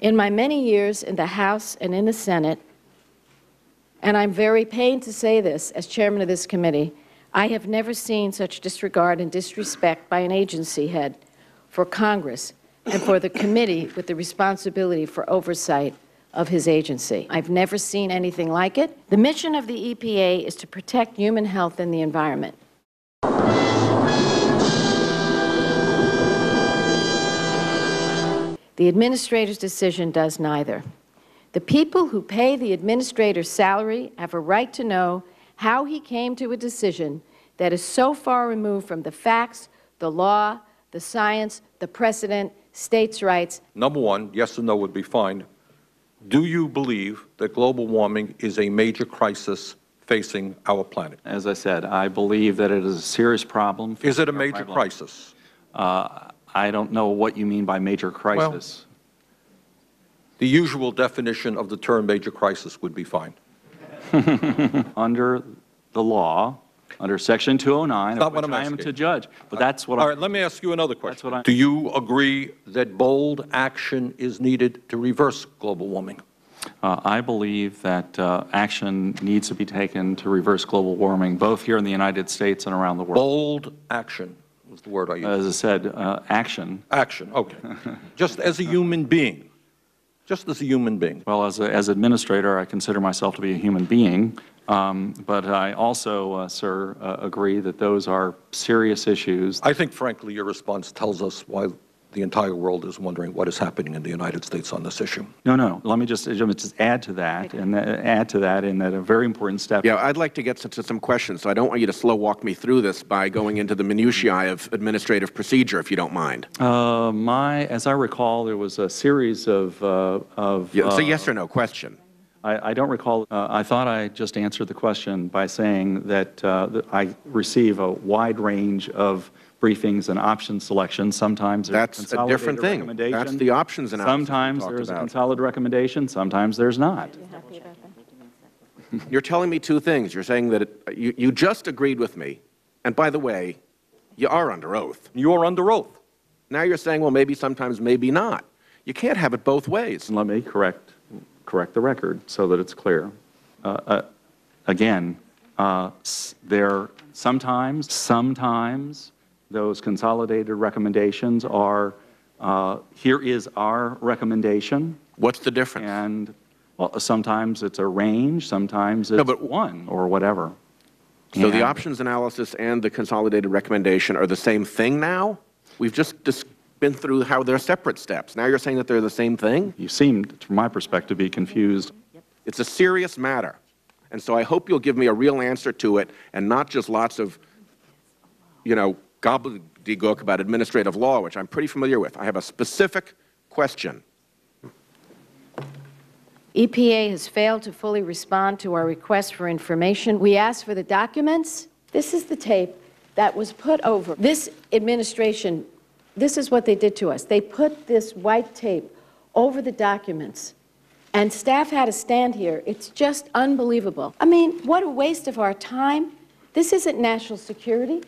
In my many years in the House and in the Senate, and I'm very pained to say this as chairman of this committee, I have never seen such disregard and disrespect by an agency head for Congress and for the committee with the responsibility for oversight of his agency. I've never seen anything like it. The mission of the EPA is to protect human health and the environment. The administrator's decision does neither. The people who pay the administrator's salary have a right to know how he came to a decision that is so far removed from the facts, the law, the science, the precedent, states' rights. Number one, yes or no would be fine. Do you believe that global warming is a major crisis facing our planet? As I said, I believe that it is a serious problem. Is it a major crisis? I don't know what you mean by major crisis. Well, the usual definition of the term major crisis would be fine. Under the law, under Section 209, of which I am to judge. But that's what All right, let me ask you another question. Do you agree that bold action is needed to reverse global warming? I believe that action needs to be taken to reverse global warming, both here in the United States and around the world. Bold action was the word I used. As I said, action. Action, okay. Just as a human being. Just as a human being. Well, as administrator, I consider myself to be a human being, but I also, sir, agree that those are serious issues. I think, frankly, your response tells us why the entire world is wondering what is happening in the United States on this issue. No. Let me just add to that, and in that a very important step. Yeah, I'd like to get to some questions, so I don't want you to slow walk me through this by going into the minutiae of administrative procedure, if you don't mind. As I recall, there was a series of it's a yes or no question. I don't recall. I thought I just answered the question by saying that I receive a wide range of briefings and option selections. Sometimes there's a different thing. That's the options analysis. Sometimes there's a consolidated recommendation. Sometimes there's not. You're telling me two things. You're saying that you just agreed with me, and by the way, you are under oath. You are under oath. Now you're saying, well, maybe sometimes, maybe not. You can't have it both ways. Let me correct the record so that it's clear. Again, there sometimes those consolidated recommendations are, here is our recommendation. What's the difference? And, well, sometimes it's a range, sometimes it's one or whatever. So the options analysis and the consolidated recommendation are the same thing now? We've just been through how they're separate steps. Now you're saying that they're the same thing? You seem, from my perspective, to be confused. It's a serious matter. And so I hope you'll give me a real answer to it and not just lots of, gobbledygook about administrative law, which I'm pretty familiar with. I have a specific question. EPA has failed to fully respond to our request for information. We asked for the documents. This is the tape that was put over. This administration, this is what they did to us. They put this white tape over the documents, and staff had to stand here. It's just unbelievable. I mean, what a waste of our time. This isn't national security.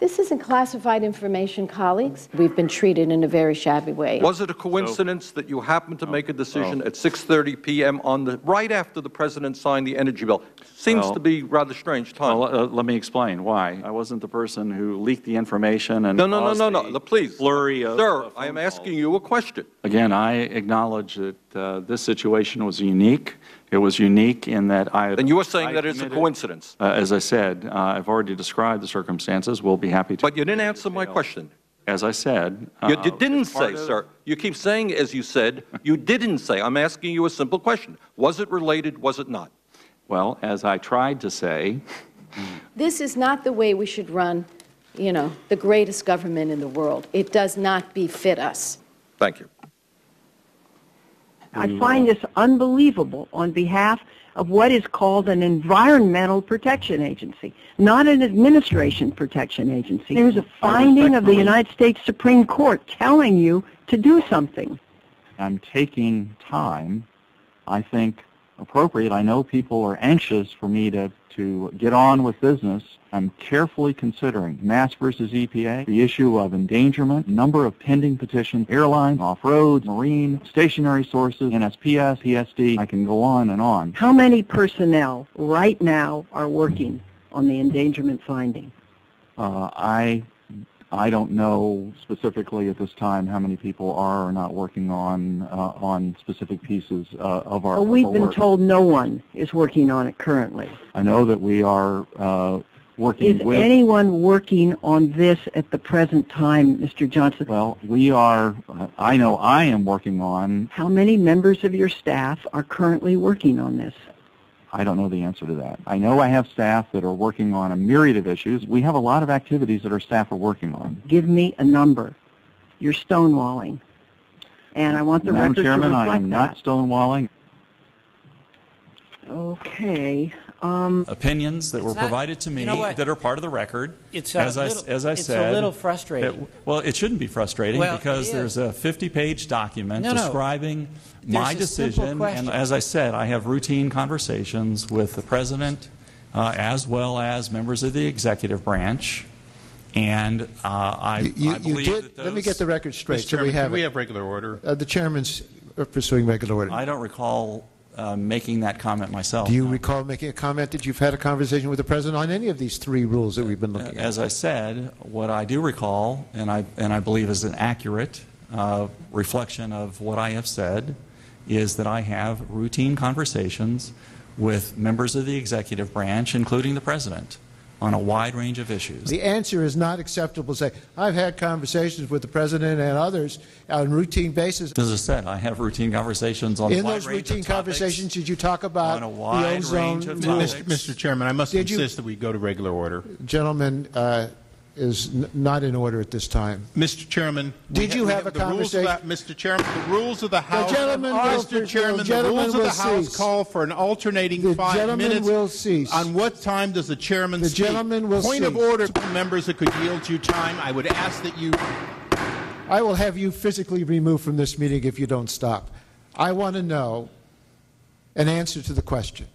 This isn't classified information, colleagues. We've been treated in a very shabby way. Was it a coincidence that you happened to make a decision at 6:30 p.m. right after the president signed the energy bill? Seems to be rather strange time. Well, let me explain why. I wasn't the person who leaked the information and No, please. Flurry of Sir, I am asking you a question. Again, I acknowledge that this situation was unique. It was unique in that And you are saying that it's a coincidence. As I said, I've already described the circumstances. We'll be happy to. But you didn't answer my question. As I said. You didn't say, sir. You keep saying, as you said, you didn't say. I'm asking you a simple question. Was it related? Was it not? Well, as I tried to say. This is not the way we should run, the greatest government in the world. It does not befit us. Thank you. I find this unbelievable on behalf of what is called an environmental protection agency, not an administration protection agency. There's a finding of the United States Supreme Court telling you to do something. I'm taking time, I think, appropriate. I know people are anxious for me to get on with business. I'm carefully considering Mass versus EPA, the issue of endangerment, number of pending petitions, airlines, off-road, marine, stationary sources, NSPS, PSD. I can go on and on. How many personnel right now are working on the endangerment finding? I don't know specifically at this time how many people are or not working on specific pieces of our Well, we've been work. told no one is working on it currently. I know that we are working Is with... anyone working on this at the present time, Mr. Johnson? Well, we are, I know I am working on... How many members of your staff are currently working on this? I don't know the answer to that. I know I have staff that are working on a myriad of issues. We have a lot of activities that our staff are working on. Give me a number. You're stonewalling. And I want the Madam record Chairman, to I reflect am not that. stonewalling. Okay. Opinions that were not- provided to me you know what? that are part of the record. It's as I it's said, a little frustrating. well, it shouldn't be frustrating Well, because it is. there's a 50-page document No, no. describing my There's a simple decision. question. And as I said, I have routine conversations with the President as well as members of the executive branch. And I believe that those... Let me get the record straight. Mr. Chairman, so can we have regular order? The chairman's pursuing regular order. I don't recall making that comment myself. Do you no. recall making a comment that you've had a conversation with the President on any of these three rules that we've been looking at? As I said, what I do recall, and I believe is an accurate reflection of what I have said, is that I have routine conversations with members of the executive branch, including the President, on a wide range of issues. The answer is not acceptable to say, I've had conversations with the President and others on a routine basis. As I said, I have routine conversations on a In wide those range routine of topics, conversations, did you talk about on a the wide ozone range of rules? topics. Mr. Chairman, I must Did you- insist that we go to regular order. Gentleman is not in order at this time. Mr. Chairman, Did you have a conversation? Mr. Chairman, the rules of the House. gentleman will- Mr. Chairman, the the gentleman rules of will the House cease. call for an alternating The 5 gentleman minutes. will cease. On what time does the chairman The speak? gentleman will Point of cease. order, members that could yield you time. I would ask that you. I will have you physically removed from this meeting if you don't stop. I want to know an answer to the question.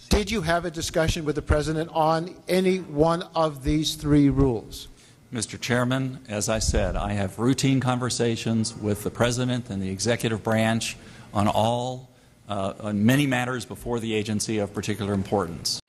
Did you have a discussion with the President on any one of these three rules? Mr. Chairman, as I said, I have routine conversations with the President and the executive branch on on many matters before the agency of particular importance.